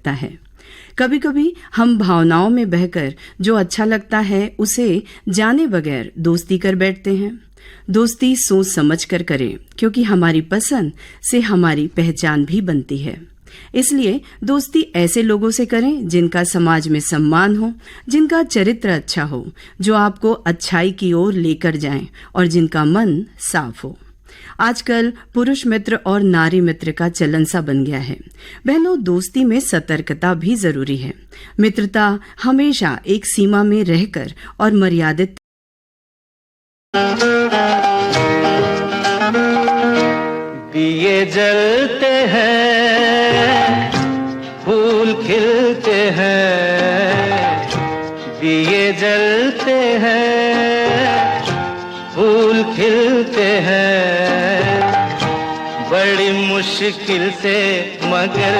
लगता है। कभी कभी हम भावनाओं में बहकर जो अच्छा लगता है उसे जाने बगैर दोस्ती कर बैठते हैं। दोस्ती सोच समझ कर करें, क्योंकि हमारी पसंद से हमारी पहचान भी बनती है। इसलिए दोस्ती ऐसे लोगों से करें जिनका समाज में सम्मान हो, जिनका चरित्र अच्छा हो, जो आपको अच्छाई की ओर लेकर जाएं और जिनका मन साफ हो। आजकल पुरुष मित्र और नारी मित्र का चलन सा बन गया है। बहनों, दोस्ती में सतर्कता भी जरूरी है। मित्रता हमेशा एक सीमा में रहकर और मर्यादित। दिए जलते हैं, फूल खिलते हैं, दिए जलते हैं, फूल खिलते हैं, बड़ी मुश्किल से मगर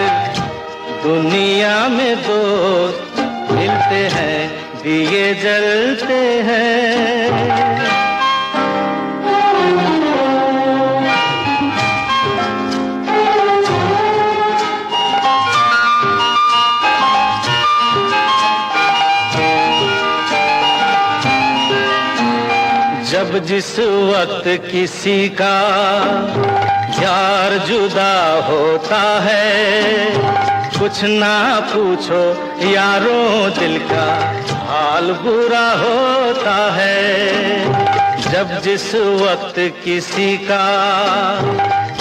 दुनिया में दोस्त मिलते हैं, दिए जलते हैं। जब जिस वक्त किसी का यार जुदा होता है, कुछ ना पूछो यारों दिल का हाल बुरा होता है। जब जिस वक्त किसी का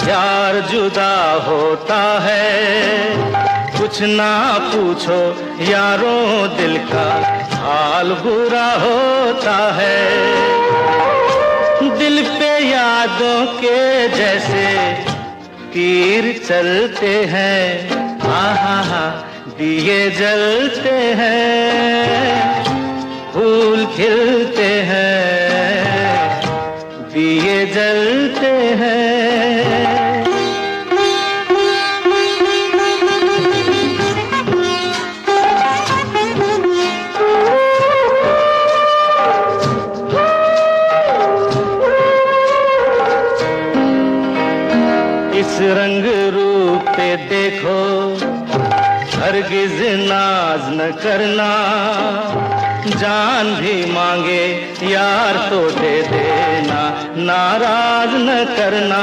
यार जुदा होता है, कुछ ना पूछो यारों दिल का हाल बुरा होता है। दिल पे यादों के जैसे तीर चलते हैं, हा दिए जलते हैं, फूल खिलते हैं, दिए जलते हैं। इस रंग रूप पे देखो, हरगिज नाज न करना, जान भी मांगे यार तो दे देना, नाराज न करना।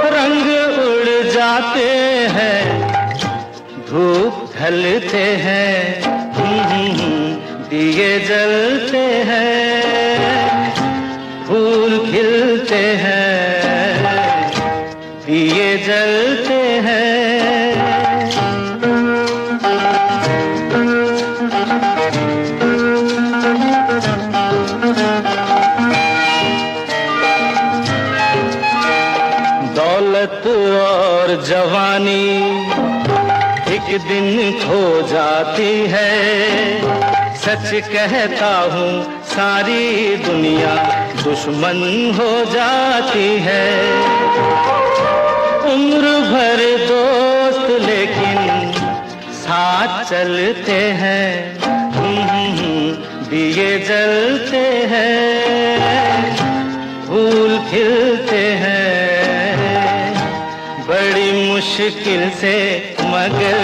रंग उड़ जाते हैं, धूप ढलते हैं, दिए जलते हैं, फूल खिलते हैं, दिए जलते हैं। दौलत और जवानी एक दिन खो जाती है, सच कहता हूँ सारी दुनिया दुश्मन हो जाती है। उम्र भर दोस्त लेकिन साथ चलते हैं, दिए जलते हैं, फूल खिलते हैं, बड़ी मुश्किल से मगर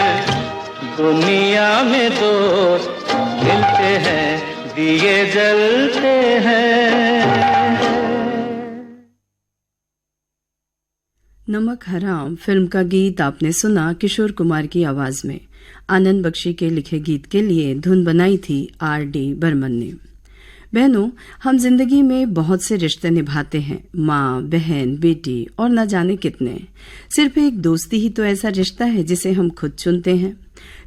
दुनिया में दोस्त मिलते हैं, दिए जलते हैं। नमक हराम फिल्म का गीत आपने सुना किशोर कुमार की आवाज में। आनंद बख्शी के लिखे गीत के लिए धुन बनाई थी R.D. बर्मन ने। बहनों, हम जिंदगी में बहुत से रिश्ते निभाते हैं, माँ, बहन, बेटी और न जाने कितने। सिर्फ एक दोस्ती ही तो ऐसा रिश्ता है जिसे हम खुद चुनते हैं।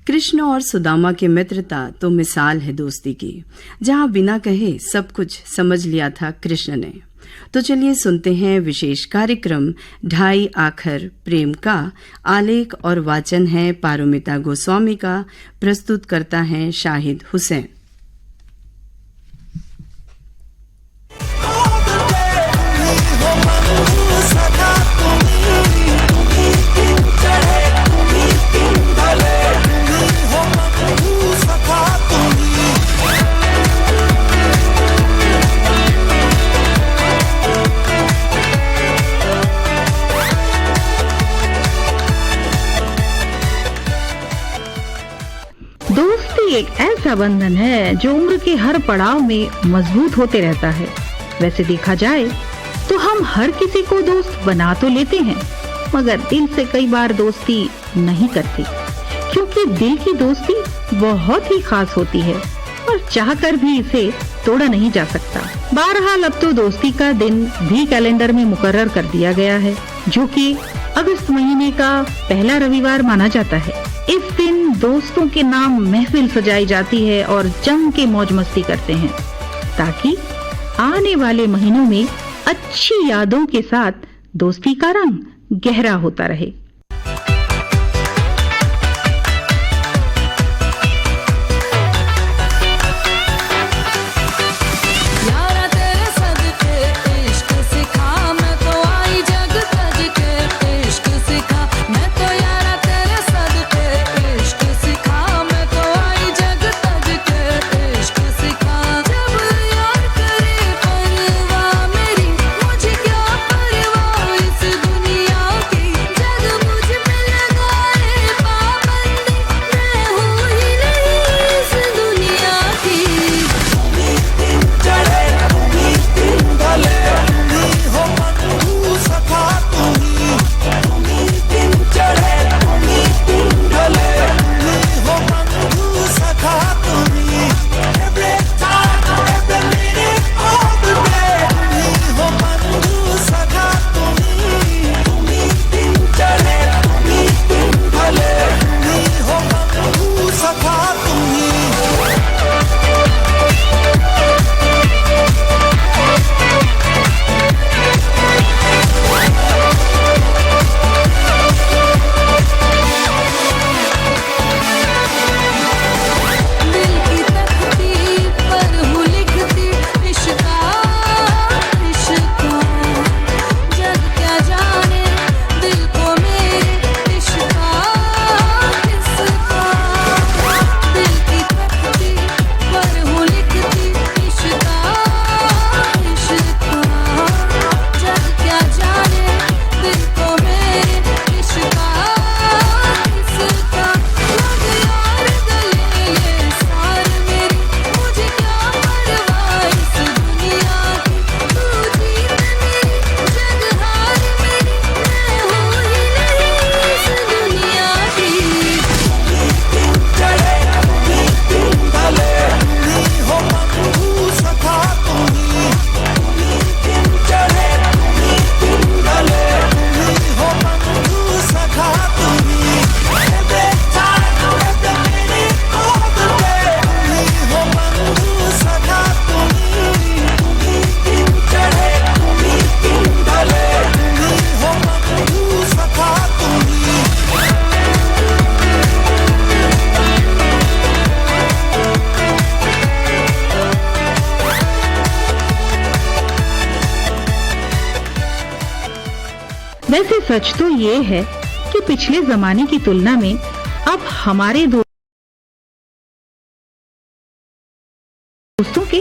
कृष्ण और सुदामा की मित्रता तो मिसाल है दोस्ती की, जहाँ बिना कहे सब कुछ समझ लिया था कृष्ण ने। तो चलिए सुनते हैं विशेष कार्यक्रम ढाई आखर प्रेम का। आलेख और वाचन है पारुमिता गोस्वामी का, प्रस्तुत करता है शाहिद हुसैन। एक ऐसा बंधन है जो उम्र के हर पड़ाव में मजबूत होते रहता है। वैसे देखा जाए तो हम हर किसी को दोस्त बना तो लेते हैं, मगर दिल से कई बार दोस्ती नहीं करते, क्योंकि दिल की दोस्ती बहुत ही खास होती है और चाहकर भी इसे तोड़ा नहीं जा सकता। बहरहाल अब तो दोस्ती का दिन भी कैलेंडर में मुकर्रर कर दिया गया है, जो कि अगस्त महीने का पहला रविवार माना जाता है। इस दिन दोस्तों के नाम महफिल सजाई जाती है और जम के मौज मस्ती करते हैं, ताकि आने वाले महीनों में अच्छी यादों के साथ दोस्ती का रंग गहरा होता रहे। वैसे सच तो ये है कि पिछले जमाने की तुलना में अब हमारे दोस्तों के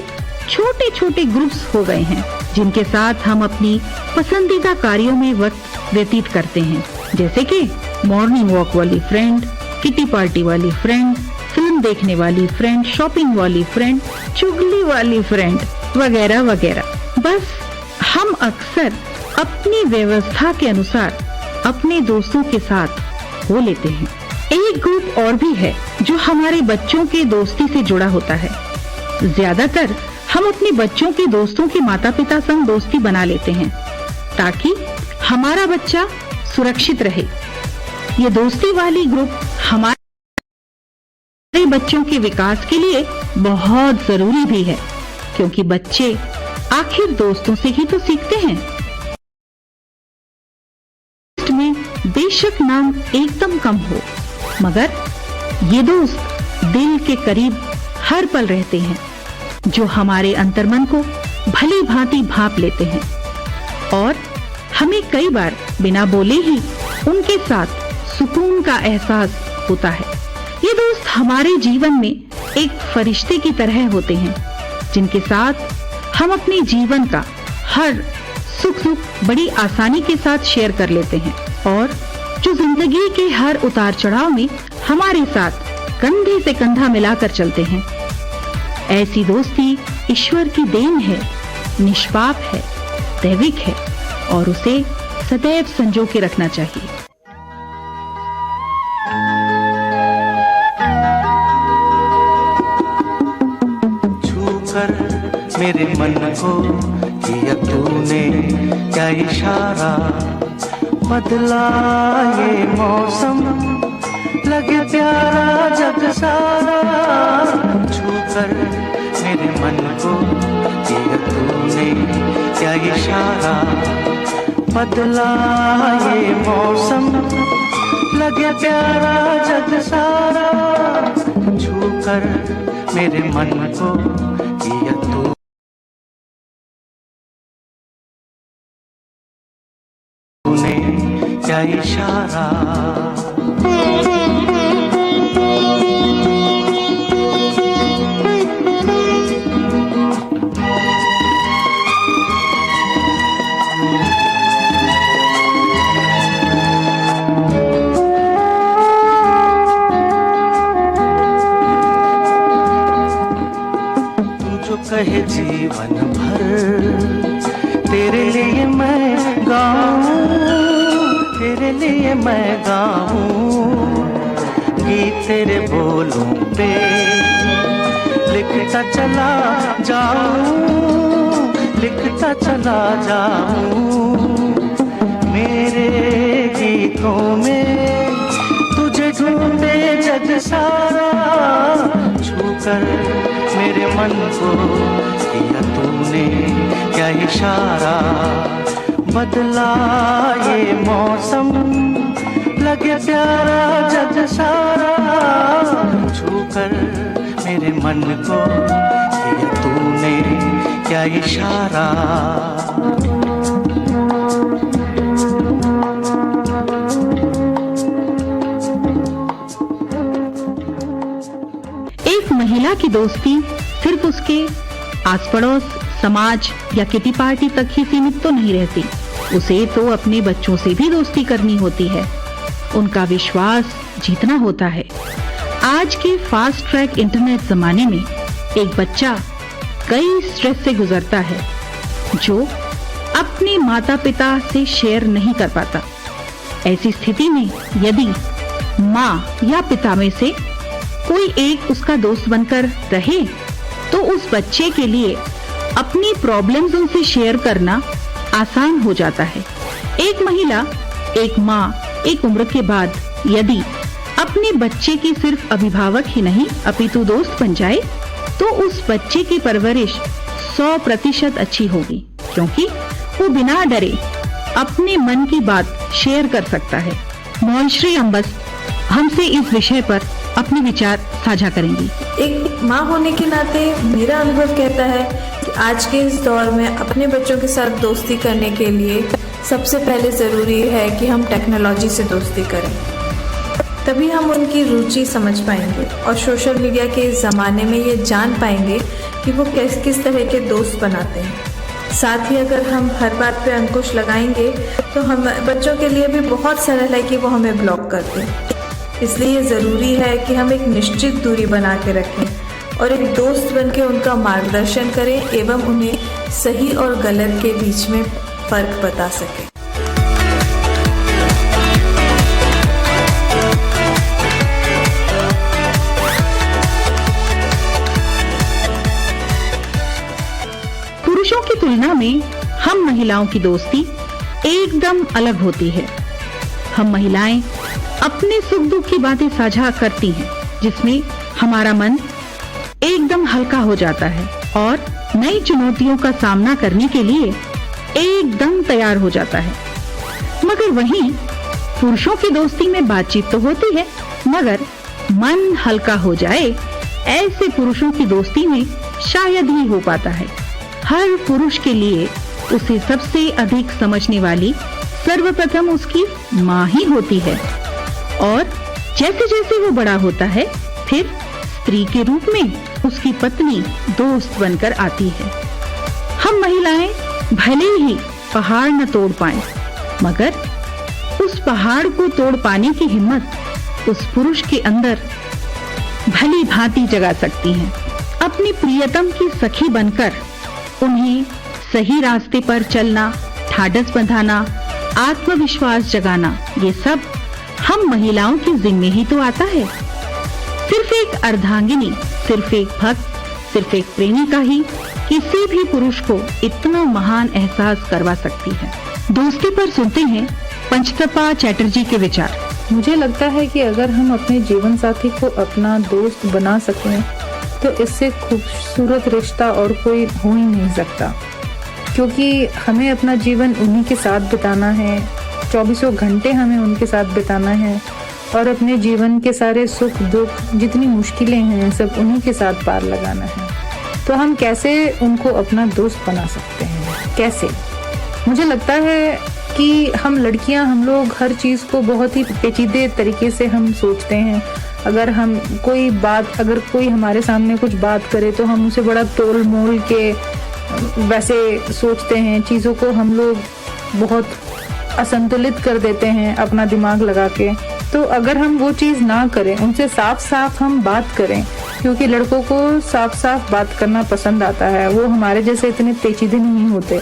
छोटे छोटे ग्रुप्स हो गए हैं, जिनके साथ हम अपनी पसंदीदा कार्यों में वक्त व्यतीत करते हैं, जैसे कि मॉर्निंग वॉक वाली फ्रेंड, किटी पार्टी वाली फ्रेंड, फिल्म देखने वाली फ्रेंड, शॉपिंग वाली फ्रेंड, चुगली वाली फ्रेंड वगैरह वगैरह। बस हम अक्सर अपनी व्यवस्था के अनुसार अपने दोस्तों के साथ हो लेते हैं। एक ग्रुप और भी है जो हमारे बच्चों के दोस्ती से जुड़ा होता है। ज्यादातर हम अपने बच्चों के दोस्तों के माता पिता संग दोस्ती बना लेते हैं, ताकि हमारा बच्चा सुरक्षित रहे। ये दोस्ती वाली ग्रुप हमारे बच्चों के विकास के लिए बहुत जरूरी भी है, क्योंकि बच्चे आखिर दोस्तों से ही तो सीखते हैं। में बेशक नाम एकदम कम हो, मगर ये दोस्त दिल के करीब हर पल रहते हैं, जो हमारे अंतर्मन को भली भांति भांप लेते हैं और हमें कई बार बिना बोले ही उनके साथ सुकून का एहसास होता है। ये दोस्त हमारे जीवन में एक फरिश्ते की तरह होते हैं, जिनके साथ हम अपने जीवन का हर सुख दुख बड़ी आसानी के साथ शेयर कर लेते हैं और जो जिंदगी के हर उतार चढ़ाव में हमारे साथ कंधे से कंधा मिलाकर चलते हैं। ऐसी दोस्ती ईश्वर की देन है, निष्पाप है, दैविक है और उसे सदैव संजो के रखना चाहिए। छूकर मेरे मन को किया तूने क्या इशारा, बदला ये मौसम लगे प्यारा जग सारा। छूकर मेरे मन को किया तूने क्या इशारा, बदला ये मौसम लगे प्यारा जग सारा। छूकर मेरे मन को किया तूने क्या इशारा। कहे जीवन भर तेरे लिए मैं गाऊं, तेरे लिए मैं गाऊं। गीत तेरे बोलों पे लिखता चला जाऊं, लिखता चला जाऊं। मेरे गीतों में तुझे ढूंढे जग सारा। छूकर मेरे मन को किया तूने क्या इशारा, बदला ये मौसम लगे प्यारा जग सारा। छूकर मेरे मन को किया तूने क्या इशारा। एक महिला की दोस्ती सिर्फ उसके आस पड़ोस, समाज या किटी पार्टी तक ही सीमित तो नहीं रहती। उसे तो अपने बच्चों से भी दोस्ती करनी होती है, उनका विश्वास जीतना होता है। आज के फास्ट ट्रैक इंटरनेट जमाने में एक बच्चा कई स्ट्रेस से गुजरता है जो अपने माता पिता से शेयर नहीं कर पाता। ऐसी स्थिति में यदि माँ या पिता में से कोई एक उसका दोस्त बनकर रहे तो उस बच्चे के लिए अपनी प्रॉब्लम्स उनसे शेयर करना आसान हो जाता है। एक महिला, एक माँ एक उम्र के बाद यदि अपने बच्चे की सिर्फ अभिभावक ही नहीं अपितु दोस्त बन जाए तो उस बच्चे की परवरिश 100% अच्छी होगी, क्योंकि वो बिना डरे अपने मन की बात शेयर कर सकता है। मोहनश्री अंबस हमसे इस विषय पर अपने विचार साझा करेंगी। एक माँ होने के नाते मेरा अनुभव कहता है कि आज के इस दौर में अपने बच्चों के साथ दोस्ती करने के लिए सबसे पहले ज़रूरी है कि हम टेक्नोलॉजी से दोस्ती करें, तभी हम उनकी रुचि समझ पाएंगे और सोशल मीडिया के इस ज़माने में ये जान पाएंगे कि वो किस तरह के दोस्त बनाते हैं। साथ ही अगर हम हर बात पे अंकुश लगाएंगे तो हम बच्चों के लिए भी बहुत सरल है कि वो हमें ब्लॉक कर दें। इसलिए ज़रूरी है कि हम एक निश्चित दूरी बना के रखें और एक दोस्त बनके उनका मार्गदर्शन करें एवं उन्हें सही और गलत के बीच में फ़र्क बता सकें। पुरुषों की तुलना में हम महिलाओं की दोस्ती एकदम अलग होती है। हम महिलाएं अपने सुख दुख की बातें साझा करती हैं, जिसमें हमारा मन एकदम हल्का हो जाता है और नई चुनौतियों का सामना करने के लिए एकदम तैयार हो जाता है। मगर वहीं पुरुषों की दोस्ती में बातचीत तो होती है, मगर मन हल्का हो जाए ऐसे पुरुषों की दोस्ती में शायद ही हो पाता है। हर पुरुष के लिए उसे सबसे अधिक समझने वाली सर्वप्रथम उसकी माँ ही होती है और जैसे जैसे वो बड़ा होता है फिर स्त्री के रूप में उसकी पत्नी दोस्त बनकर आती है। हम महिलाएं भले ही पहाड़ न तोड़ पाएं, मगर उस पहाड़ को तोड़ पाने की हिम्मत उस पुरुष के अंदर भली भांति जगा सकती हैं। अपनी प्रियतम की सखी बनकर उन्हें सही रास्ते पर चलना, ढाढ़स बंधाना, आत्मविश्वास जगाना, ये सब हम महिलाओं की जिम्मे ही तो आता है। सिर्फ एक अर्धांगिनी, सिर्फ एक भक्त, सिर्फ एक प्रेमिका ही किसी भी पुरुष को इतना महान एहसास करवा सकती है। दोस्ती पर सुनते हैं पंचतपा चैटर्जी के विचार। मुझे लगता है कि अगर हम अपने जीवन साथी को अपना दोस्त बना सकें तो इससे खूबसूरत रिश्ता और कोई हो ही नहीं सकता, क्योंकि हमें अपना जीवन उन्हीं के साथ बिताना है, 24 घंटे हमें उनके साथ बिताना है और अपने जीवन के सारे सुख दुख, जितनी मुश्किलें हैं, सब उन्हीं के साथ पार लगाना है। तो हम कैसे उनको अपना दोस्त बना सकते हैं? कैसे? मुझे लगता है कि हम लड़कियां, हम लोग हर चीज़ को बहुत ही पेचीदे तरीके से हम सोचते हैं। अगर कोई हमारे सामने कुछ बात करे तो हम उसे बड़ा तोल मोल के वैसे सोचते हैं। चीज़ों को हम लोग बहुत असंतुलित कर देते हैं अपना दिमाग लगा के। तो अगर हम वो चीज़ ना करें, उनसे साफ साफ हम बात करें, क्योंकि लड़कों को साफ साफ बात करना पसंद आता है, वो हमारे जैसे इतने पेचीदे नहीं होते।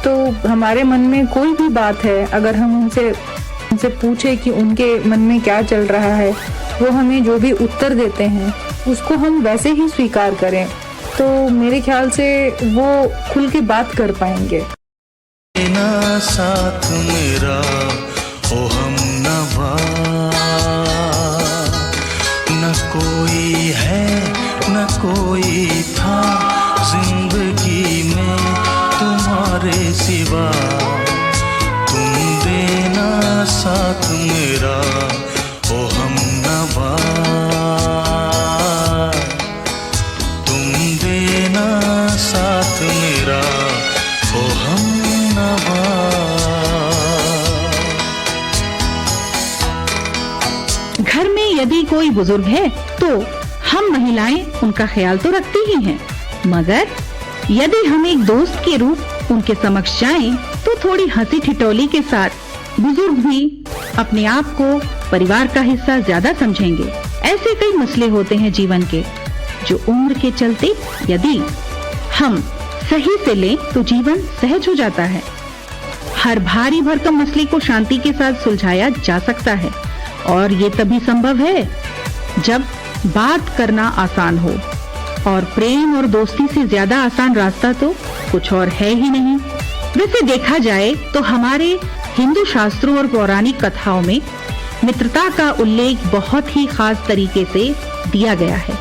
तो हमारे मन में कोई भी बात है, अगर हम उनसे पूछे कि उनके मन में क्या चल रहा है, वो हमें जो भी उत्तर देते हैं उसको हम वैसे ही स्वीकार करें, तो मेरे ख्याल से वो खुल के बात कर पाएंगे। ना साथ मेरा ओ हम नवा, न कोई है न कोई था जिंदगी में तुम्हारे सिवा, तुम देना साथ मेरा ओ हम नवा, तुम देना साथ मेरा ओ हम नवा। घर में यदि कोई बुजुर्ग है तो हम महिलाएं उनका ख्याल तो रखती ही हैं, मगर यदि हम एक दोस्त के रूप उनके समक्ष जाएं तो थोड़ी हंसी ठिठोली के साथ बुजुर्ग भी अपने आप को परिवार का हिस्सा ज्यादा समझेंगे। ऐसे कई मसले होते हैं जीवन के जो उम्र के चलते यदि हम सही से लें तो जीवन सहज हो जाता है। हर भारी भरकम मसले को शांति के साथ सुलझाया जा सकता है और ये तभी संभव है जब बात करना आसान हो, और प्रेम और दोस्ती से ज्यादा आसान रास्ता तो कुछ और है ही नहीं। वैसे देखा जाए तो हमारे हिंदू शास्त्रों और पौराणिक कथाओं में मित्रता का उल्लेख बहुत ही खास तरीके से दिया गया है।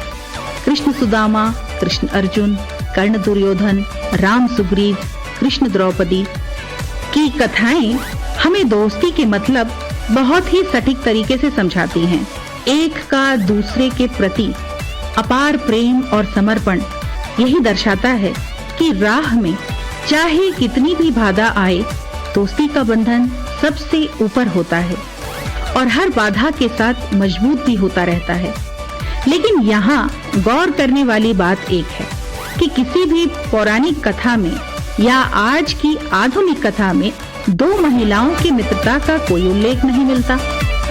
कृष्ण सुदामा, कृष्ण अर्जुन, कर्ण दुर्योधन, राम सुग्रीव, कृष्ण द्रौपदी की कथाएं हमें दोस्ती के मतलब बहुत ही सटीक तरीके से समझाती हैं। एक का दूसरे के प्रति अपार प्रेम और समर्पण यही दर्शाता है कि राह में चाहे कितनी भी बाधा आए, दोस्ती का बंधन सबसे ऊपर होता है और हर बाधा के साथ मजबूत भी होता रहता है। लेकिन यहाँ गौर करने वाली बात एक है कि किसी भी पौराणिक कथा में या आज की आधुनिक कथा में दो महिलाओं की मित्रता का कोई उल्लेख नहीं मिलता।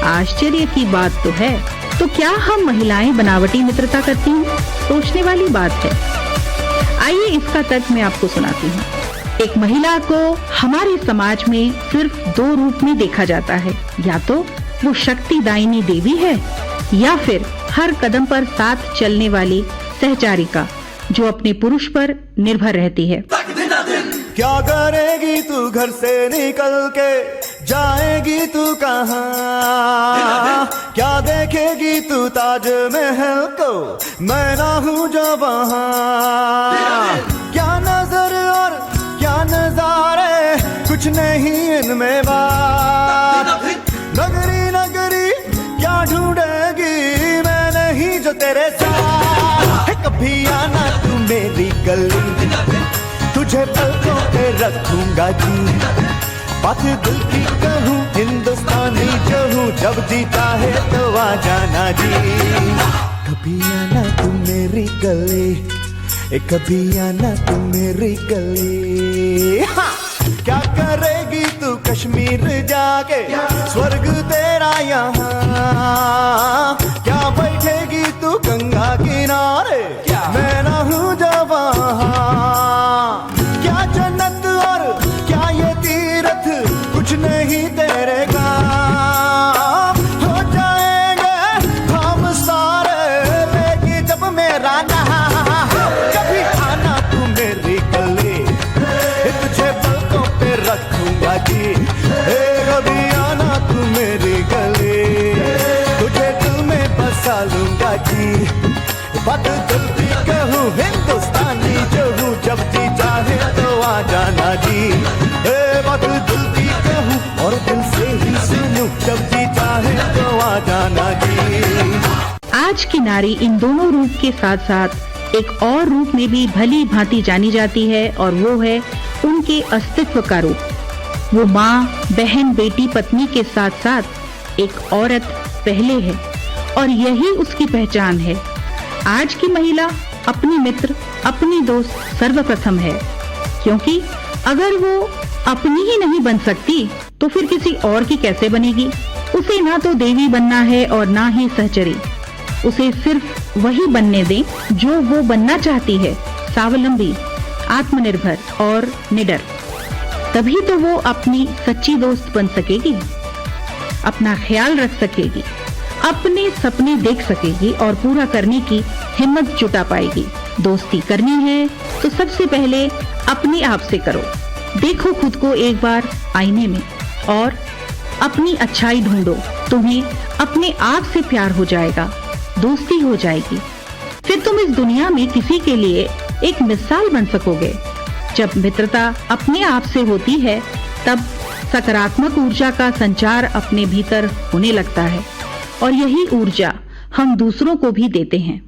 आश्चर्य की बात तो है, तो क्या हम महिलाएं बनावटी मित्रता करती हैं? सोचने वाली बात है। आइए इसका तर्क मैं आपको सुनाती हूँ। एक महिला को हमारे समाज में सिर्फ दो रूप में देखा जाता है, या तो वो शक्तिदायिनी देवी है या फिर हर कदम पर साथ चलने वाली सहचारिका जो अपने पुरुष पर निर्भर रहती है। क्या करेगी तू घर से निकल के, जाएगी तू कहाँ? क्या देखेगी तू ताज महल को, मैं ना हूँ जो वहाँ? क्या नजर और क्या नजारे, कुछ नहीं इनमें बात। नगरी नगरी क्या ढूंढेगी, मैं नहीं जो तेरे साथ। कभी आना तू मेरी गली, तुझे पलकों पे रखूंगा जी। बात दिल की कहूँ, हिंदुस्तानी जो हूँ, जब जीता है तो आ जाना जी। कभी आना तू मेरी गली, कभी आना तू मेरी गली। हाँ। क्या करेगी तू कश्मीर जाके, स्वर्ग तेरा यहाँ? क्या बैठेगी तू गंगा तेरे काम हो जाएंगे हम सारे बेगी जब मेरा नाम कभी आना तू मेरी गली तुझे पलकों पे रखूंगा जी कभी आना तू मेरी गली तुझे दिल में बसा लूंगा जी बात दिल की कहूँ हिंदुस्तानी जो हूँ जब जी चाहे तो आ जाना जी बात दिल की कहूँ और दिल से ही सुनूं जब जी चाहे तो आ जाना जी। आज की नारी इन दोनों रूप के साथ साथ एक और रूप में भी भली भांति जानी जाती है और वो है उनके अस्तित्व का रूप। वो माँ, बहन, बेटी, पत्नी के साथ साथ एक औरत पहले है और यही उसकी पहचान है। आज की महिला अपनी मित्र, अपनी दोस्त सर्वप्रथम है, क्योंकि अगर वो अपनी ही नहीं बन सकती तो फिर किसी और की कैसे बनेगी। उसे ना तो देवी बनना है और ना ही सहचरी। उसे सिर्फ वही बनने दें जो वो बनना चाहती है, स्वावलंबी, आत्मनिर्भर और निडर। तभी तो वो अपनी सच्ची दोस्त बन सकेगी, अपना ख्याल रख सकेगी, अपने सपने देख सकेगी और पूरा करने की हिम्मत जुटा पाएगी। दोस्ती करनी है तो सबसे पहले अपने आप से करो। देखो खुद को एक बार आईने में और अपनी अच्छाई ढूंढो। तुम्हें अपने आप से प्यार हो जाएगा, दोस्ती हो जाएगी। फिर तुम इस दुनिया में किसी के लिए एक मिसाल बन सकोगे। जब मित्रता अपने आप से होती है तब सकारात्मक ऊर्जा का संचार अपने भीतर होने लगता है और यही ऊर्जा हम दूसरों को भी देते हैं।